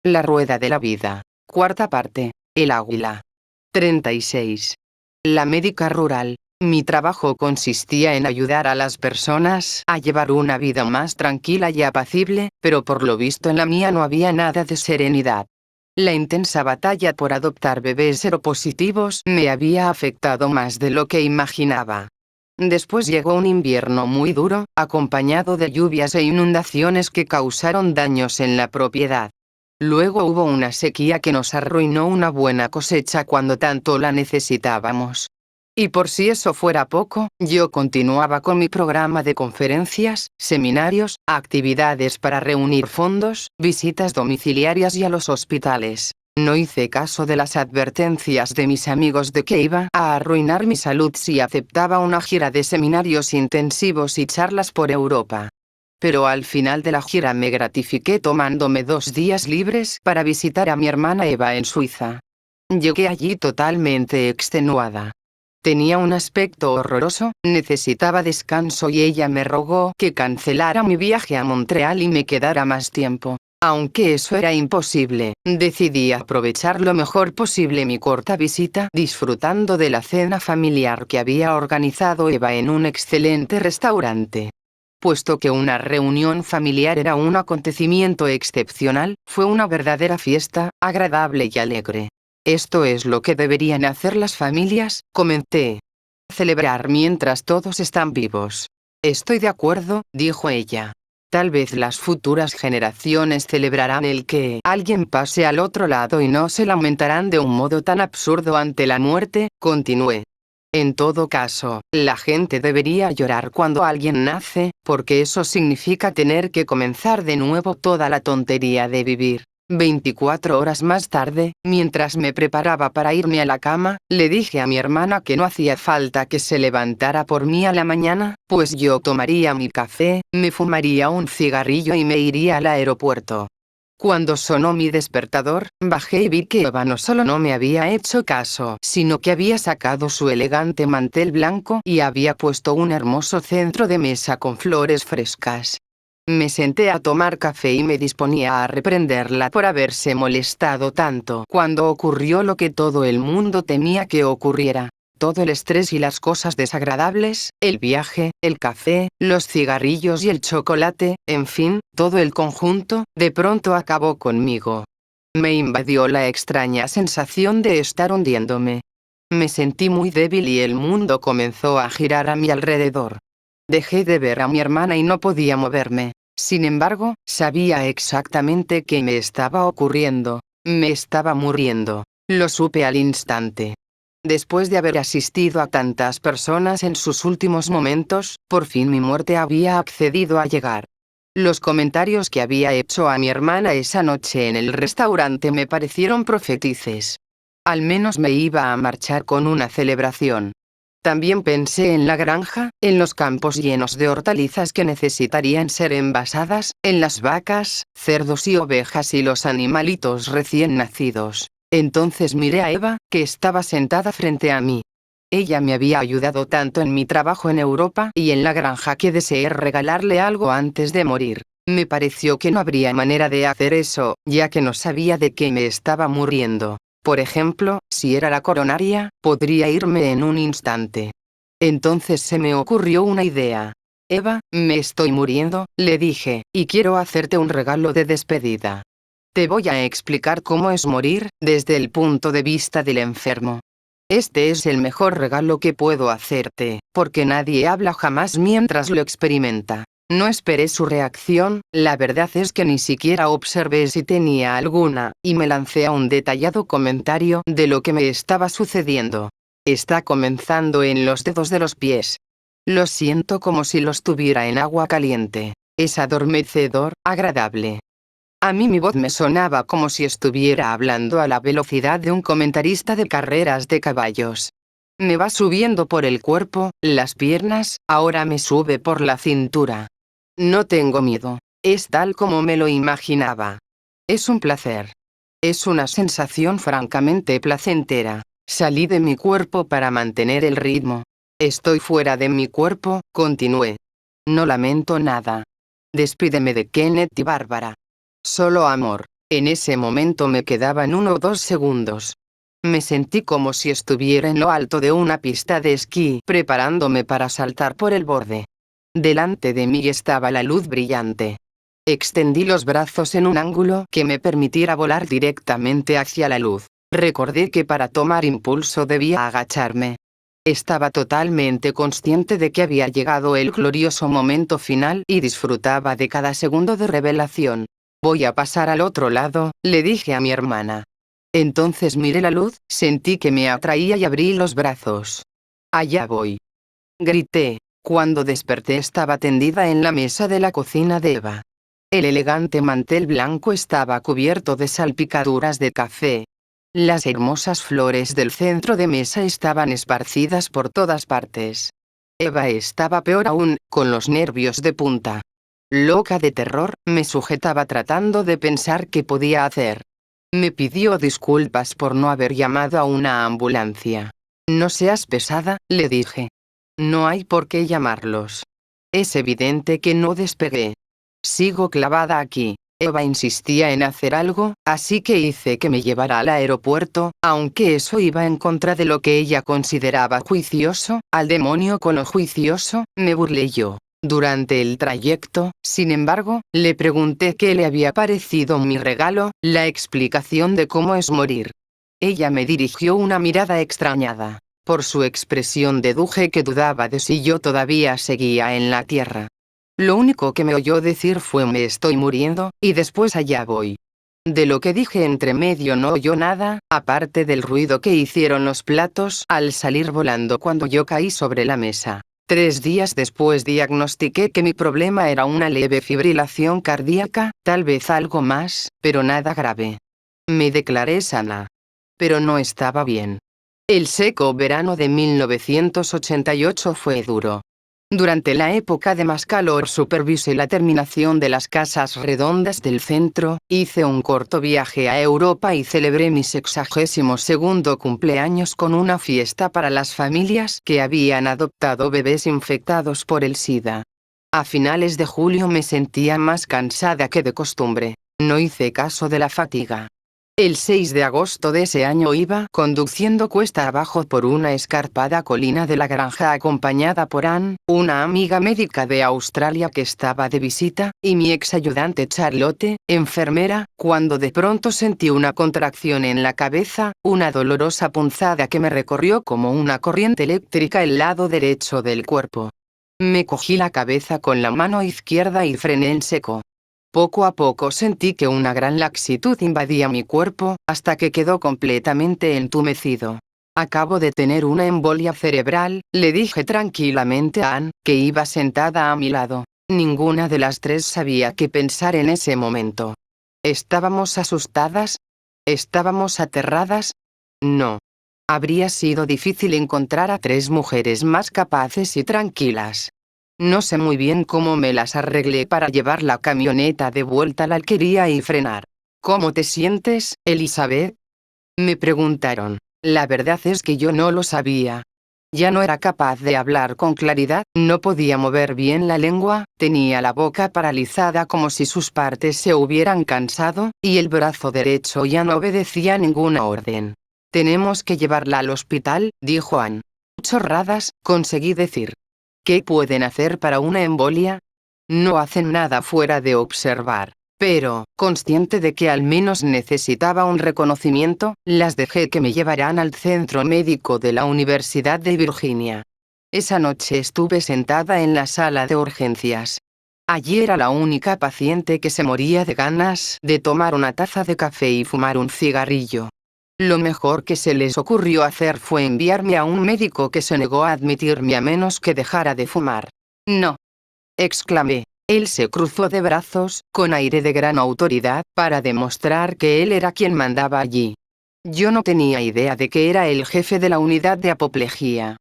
La rueda de la vida. Cuarta parte. El águila. 36. La médica rural. Mi trabajo consistía en ayudar a las personas a llevar una vida más tranquila y apacible, pero por lo visto en la mía no había nada de serenidad. La intensa batalla por adoptar bebés seropositivos me había afectado más de lo que imaginaba. Después llegó un invierno muy duro, acompañado de lluvias e inundaciones que causaron daños en la propiedad. Luego hubo una sequía que nos arruinó una buena cosecha cuando tanto la necesitábamos. Y por si eso fuera poco, yo continuaba con mi programa de conferencias, seminarios, actividades para reunir fondos, visitas domiciliarias y a los hospitales. No hice caso de las advertencias de mis amigos de que iba a arruinar mi salud si aceptaba una gira de seminarios intensivos y charlas por Europa. Pero al final de la gira me gratifiqué tomándome 2 días libres para visitar a mi hermana Eva en Suiza. Llegué allí totalmente extenuada. Tenía un aspecto horroroso, necesitaba descanso y ella me rogó que cancelara mi viaje a Montreal y me quedara más tiempo. Aunque eso era imposible, decidí aprovechar lo mejor posible mi corta visita disfrutando de la cena familiar que había organizado Eva en un excelente restaurante. Puesto que una reunión familiar era un acontecimiento excepcional, fue una verdadera fiesta, agradable y alegre. Esto es lo que deberían hacer las familias, comenté. Celebrar mientras todos están vivos. Estoy de acuerdo, dijo ella. Tal vez las futuras generaciones celebrarán el que alguien pase al otro lado y no se lamentarán de un modo tan absurdo ante la muerte, continué. En todo caso, la gente debería llorar cuando alguien nace, porque eso significa tener que comenzar de nuevo toda la tontería de vivir. 24 horas más tarde, mientras me preparaba para irme a la cama, le dije a mi hermana que no hacía falta que se levantara por mí a la mañana, pues yo tomaría mi café, me fumaría un cigarrillo y me iría al aeropuerto. Cuando sonó mi despertador, bajé y vi que Eva no solo no me había hecho caso, sino que había sacado su elegante mantel blanco y había puesto un hermoso centro de mesa con flores frescas. Me senté a tomar café y me disponía a reprenderla por haberse molestado tanto cuando ocurrió lo que todo el mundo temía que ocurriera. Todo el estrés y las cosas desagradables, el viaje, el café, los cigarrillos y el chocolate, en fin, todo el conjunto, de pronto acabó conmigo. Me invadió la extraña sensación de estar hundiéndome. Me sentí muy débil y el mundo comenzó a girar a mi alrededor. Dejé de ver a mi hermana y no podía moverme. Sin embargo, sabía exactamente qué me estaba ocurriendo. Me estaba muriendo. Lo supe al instante. Después de haber asistido a tantas personas en sus últimos momentos, por fin mi muerte había accedido a llegar. Los comentarios que había hecho a mi hermana esa noche en el restaurante me parecieron profetices. Al menos me iba a marchar con una celebración. También pensé en la granja, en los campos llenos de hortalizas que necesitarían ser envasadas, en las vacas, cerdos y ovejas y los animalitos recién nacidos. Entonces miré a Eva, que estaba sentada frente a mí. Ella me había ayudado tanto en mi trabajo en Europa y en la granja que deseé regalarle algo antes de morir. Me pareció que no habría manera de hacer eso, ya que no sabía de qué me estaba muriendo. Por ejemplo, si era la coronaria, podría irme en un instante. Entonces se me ocurrió una idea. Eva, me estoy muriendo, le dije, y quiero hacerte un regalo de despedida. Te voy a explicar cómo es morir, desde el punto de vista del enfermo. Este es el mejor regalo que puedo hacerte, porque nadie habla jamás mientras lo experimenta. No esperé su reacción, la verdad es que ni siquiera observé si tenía alguna, y me lancé a un detallado comentario de lo que me estaba sucediendo. Está comenzando en los dedos de los pies. Lo siento como si los tuviera en agua caliente. Es adormecedor, agradable. A mí mi voz me sonaba como si estuviera hablando a la velocidad de un comentarista de carreras de caballos. Me va subiendo por el cuerpo, las piernas, ahora me sube por la cintura. No tengo miedo. Es tal como me lo imaginaba. Es un placer. Es una sensación francamente placentera. Salí de mi cuerpo para mantener el ritmo. Estoy fuera de mi cuerpo, continué. No lamento nada. Despídeme de Kenneth y Bárbara. Solo amor. En ese momento me quedaban 1 o 2 segundos. Me sentí como si estuviera en lo alto de una pista de esquí, preparándome para saltar por el borde. Delante de mí estaba la luz brillante. Extendí los brazos en un ángulo que me permitiera volar directamente hacia la luz. Recordé que para tomar impulso debía agacharme. Estaba totalmente consciente de que había llegado el glorioso momento final y disfrutaba de cada segundo de revelación. Voy a pasar al otro lado, le dije a mi hermana. Entonces miré la luz, sentí que me atraía y abrí los brazos. Allá voy. Grité. Cuando desperté estaba tendida en la mesa de la cocina de Eva. El elegante mantel blanco estaba cubierto de salpicaduras de café. Las hermosas flores del centro de mesa estaban esparcidas por todas partes. Eva estaba peor aún, con los nervios de punta. Loca de terror, me sujetaba tratando de pensar qué podía hacer. Me pidió disculpas por no haber llamado a una ambulancia. No seas pesada, le dije. No hay por qué llamarlos. Es evidente que no despegué. Sigo clavada aquí. Eva insistía en hacer algo, así que hice que me llevara al aeropuerto, aunque eso iba en contra de lo que ella consideraba juicioso. Al demonio con lo juicioso, me burlé yo. Durante el trayecto, sin embargo, le pregunté qué le había parecido mi regalo, la explicación de cómo es morir. Ella me dirigió una mirada extrañada. Por su expresión deduje que dudaba de si yo todavía seguía en la tierra. Lo único que me oyó decir fue me estoy muriendo, y después allá voy. De lo que dije entre medio no oyó nada, aparte del ruido que hicieron los platos al salir volando cuando yo caí sobre la mesa. 3 días después diagnostiqué que mi problema era una leve fibrilación cardíaca, tal vez algo más, pero nada grave. Me declaré sana. Pero no estaba bien. El seco verano de 1988 fue duro. Durante la época de más calor supervisé la terminación de las casas redondas del centro, hice un corto viaje a Europa y celebré mi 62º cumpleaños con una fiesta para las familias que habían adoptado bebés infectados por el SIDA. A finales de julio me sentía más cansada que de costumbre. No hice caso de la fatiga. El 6 de agosto de ese año iba conduciendo cuesta abajo por una escarpada colina de la granja acompañada por Ann, una amiga médica de Australia que estaba de visita, y mi ex ayudante Charlotte, enfermera, cuando de pronto sentí una contracción en la cabeza, una dolorosa punzada que me recorrió como una corriente eléctrica el lado derecho del cuerpo. Me cogí la cabeza con la mano izquierda y frené en seco. Poco a poco sentí que una gran laxitud invadía mi cuerpo, hasta que quedó completamente entumecido. Acabo de tener una embolia cerebral, le dije tranquilamente a Ann, que iba sentada a mi lado. Ninguna de las tres sabía qué pensar en ese momento. ¿Estábamos asustadas? ¿Estábamos aterradas? No. Habría sido difícil encontrar a 3 mujeres más capaces y tranquilas. No sé muy bien cómo me las arreglé para llevar la camioneta de vuelta a la alquería y frenar. ¿Cómo te sientes, Elizabeth? Me preguntaron. La verdad es que yo no lo sabía. Ya no era capaz de hablar con claridad, no podía mover bien la lengua, tenía la boca paralizada como si sus partes se hubieran cansado, y el brazo derecho ya no obedecía ninguna orden. Tenemos que llevarla al hospital, dijo Ann. Chorradas, conseguí decir. ¿Qué pueden hacer para una embolia? No hacen nada fuera de observar. Pero, consciente de que al menos necesitaba un reconocimiento, las dejé que me llevaran al centro médico de la Universidad de Virginia. Esa noche estuve sentada en la sala de urgencias. Allí era la única paciente que se moría de ganas de tomar una taza de café y fumar un cigarrillo. Lo mejor que se les ocurrió hacer fue enviarme a un médico que se negó a admitirme a menos que dejara de fumar. No. Exclamé. Él se cruzó de brazos, con aire de gran autoridad, para demostrar que él era quien mandaba allí. Yo no tenía idea de que era el jefe de la unidad de apoplejía.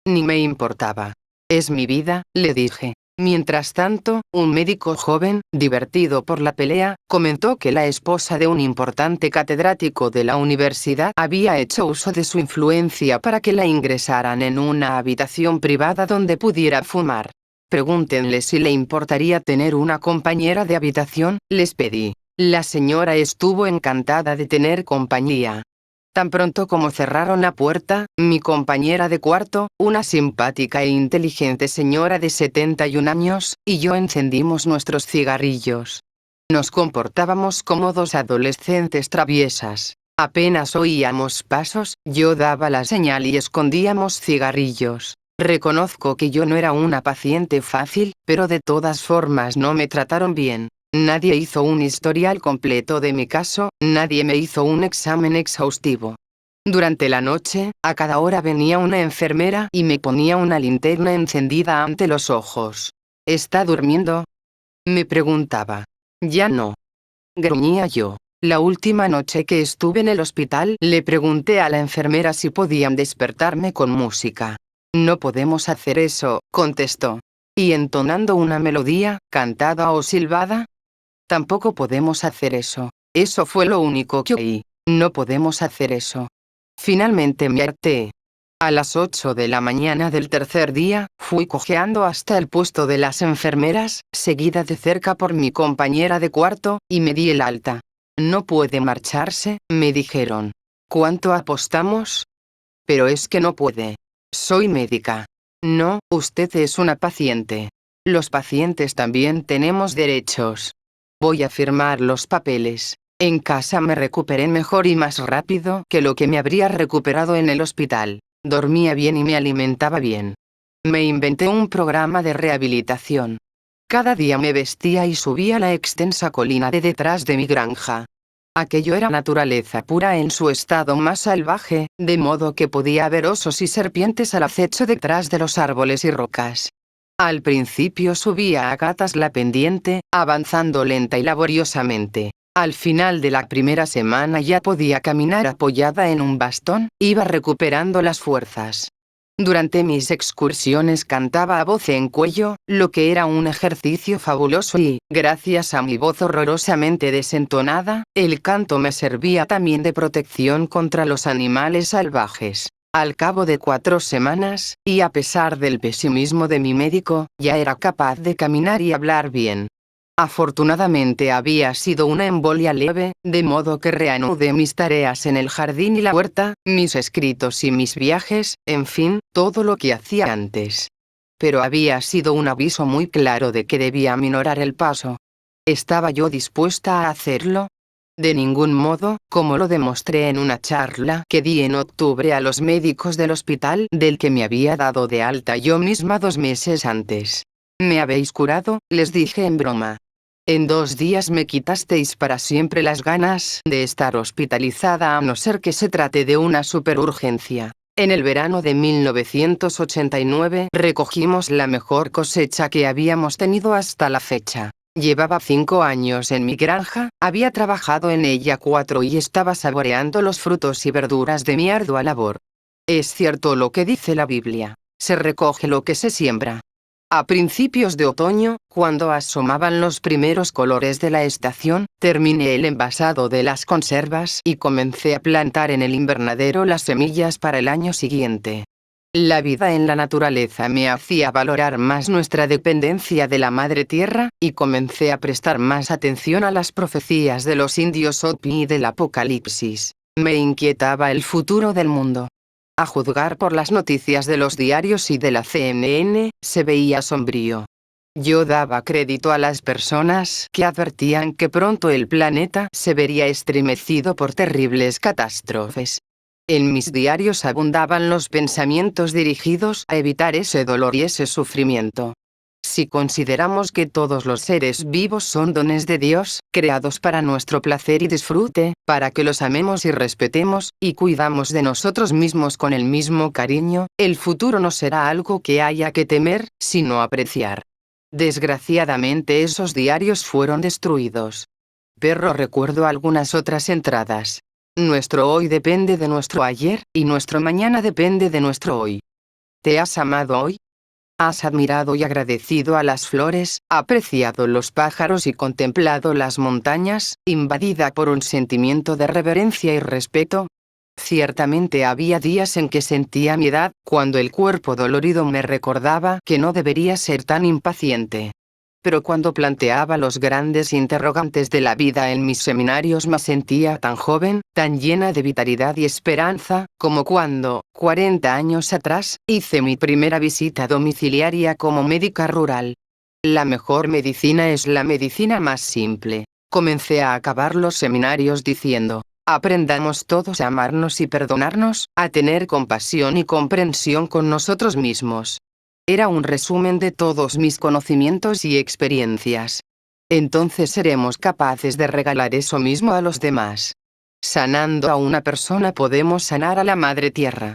Ni me importaba. Es mi vida, le dije. Mientras tanto, un médico joven, divertido por la pelea, comentó que la esposa de un importante catedrático de la universidad había hecho uso de su influencia para que la ingresaran en una habitación privada donde pudiera fumar. Pregúntenle si le importaría tener una compañera de habitación, les pedí. La señora estuvo encantada de tener compañía. Tan pronto como cerraron la puerta, mi compañera de cuarto, una simpática e inteligente señora de 71 años, y yo encendimos nuestros cigarrillos. Nos comportábamos como dos adolescentes traviesas. Apenas oíamos pasos, yo daba la señal y escondíamos cigarrillos. Reconozco que yo no era una paciente fácil, pero de todas formas no me trataron bien. Nadie hizo un historial completo de mi caso, nadie me hizo un examen exhaustivo. Durante la noche, a cada hora venía una enfermera y me ponía una linterna encendida ante los ojos. ¿Está durmiendo?, me preguntaba. Ya no, gruñía yo. La última noche que estuve en el hospital, le pregunté a la enfermera si podían despertarme con música. No podemos hacer eso, contestó. ¿Y entonando una melodía, cantada o silbada? Tampoco podemos hacer eso. Eso fue lo único que oí. No podemos hacer eso. Finalmente me harté. A las 8 de la mañana del tercer día, fui cojeando hasta el puesto de las enfermeras, seguida de cerca por mi compañera de cuarto, y me di el alta. No puede marcharse, me dijeron. ¿Cuánto apostamos? Pero es que no puede. Soy médica. No, usted es una paciente. Los pacientes también tenemos derechos. Voy a firmar los papeles. En casa me recuperé mejor y más rápido que lo que me habría recuperado en el hospital. Dormía bien y me alimentaba bien. Me inventé un programa de rehabilitación. Cada día me vestía y subía la extensa colina de detrás de mi granja. Aquello era naturaleza pura en su estado más salvaje, de modo que podía ver osos y serpientes al acecho detrás de los árboles y rocas. Al principio subía a gatas la pendiente, avanzando lenta y laboriosamente. Al final de la primera semana ya podía caminar apoyada en un bastón, iba recuperando las fuerzas. Durante mis excursiones cantaba a voz en cuello, lo que era un ejercicio fabuloso y, gracias a mi voz horrorosamente desentonada, el canto me servía también de protección contra los animales salvajes. Al cabo de 4 semanas, y a pesar del pesimismo de mi médico, ya era capaz de caminar y hablar bien. Afortunadamente había sido una embolia leve, de modo que reanudé mis tareas en el jardín y la huerta, mis escritos y mis viajes, en fin, todo lo que hacía antes. Pero había sido un aviso muy claro de que debía aminorar el paso. ¿Estaba yo dispuesta a hacerlo? De ningún modo, como lo demostré en una charla que di en octubre a los médicos del hospital del que me había dado de alta yo misma 2 meses antes. «Me habéis curado», les dije en broma. En 2 días me quitasteis para siempre las ganas de estar hospitalizada a no ser que se trate de una superurgencia. En el verano de 1989 recogimos la mejor cosecha que habíamos tenido hasta la fecha. Llevaba 5 años en mi granja, había trabajado en ella 4 y estaba saboreando los frutos y verduras de mi ardua labor. Es cierto lo que dice la Biblia: se recoge lo que se siembra. A principios de otoño, cuando asomaban los primeros colores de la estación, terminé el envasado de las conservas y comencé a plantar en el invernadero las semillas para el año siguiente. La vida en la naturaleza me hacía valorar más nuestra dependencia de la madre tierra, y comencé a prestar más atención a las profecías de los indios Hopi y del Apocalipsis. Me inquietaba el futuro del mundo. A juzgar por las noticias de los diarios y de la CNN, se veía sombrío. Yo daba crédito a las personas que advertían que pronto el planeta se vería estremecido por terribles catástrofes. En mis diarios abundaban los pensamientos dirigidos a evitar ese dolor y ese sufrimiento. Si consideramos que todos los seres vivos son dones de Dios, creados para nuestro placer y disfrute, para que los amemos y respetemos, y cuidamos de nosotros mismos con el mismo cariño, el futuro no será algo que haya que temer, sino apreciar. Desgraciadamente esos diarios fueron destruidos. Pero recuerdo algunas otras entradas. Nuestro hoy depende de nuestro ayer, y nuestro mañana depende de nuestro hoy. ¿Te has amado hoy? ¿Has admirado y agradecido a las flores, apreciado los pájaros y contemplado las montañas, invadida por un sentimiento de reverencia y respeto? Ciertamente había días en que sentía mi edad, cuando el cuerpo dolorido me recordaba que no debería ser tan impaciente. pero cuando planteaba los grandes interrogantes de la vida en mis seminarios me sentía tan joven, tan llena de vitalidad y esperanza, como cuando, 40 años atrás, hice mi primera visita domiciliaria como médica rural. La mejor medicina es la medicina más simple. Comencé a acabar los seminarios diciendo: aprendamos todos a amarnos y perdonarnos, a tener compasión y comprensión con nosotros mismos. Era un resumen de todos mis conocimientos y experiencias. Entonces seremos capaces de regalar eso mismo a los demás. Sanando a una persona podemos sanar a la Madre Tierra.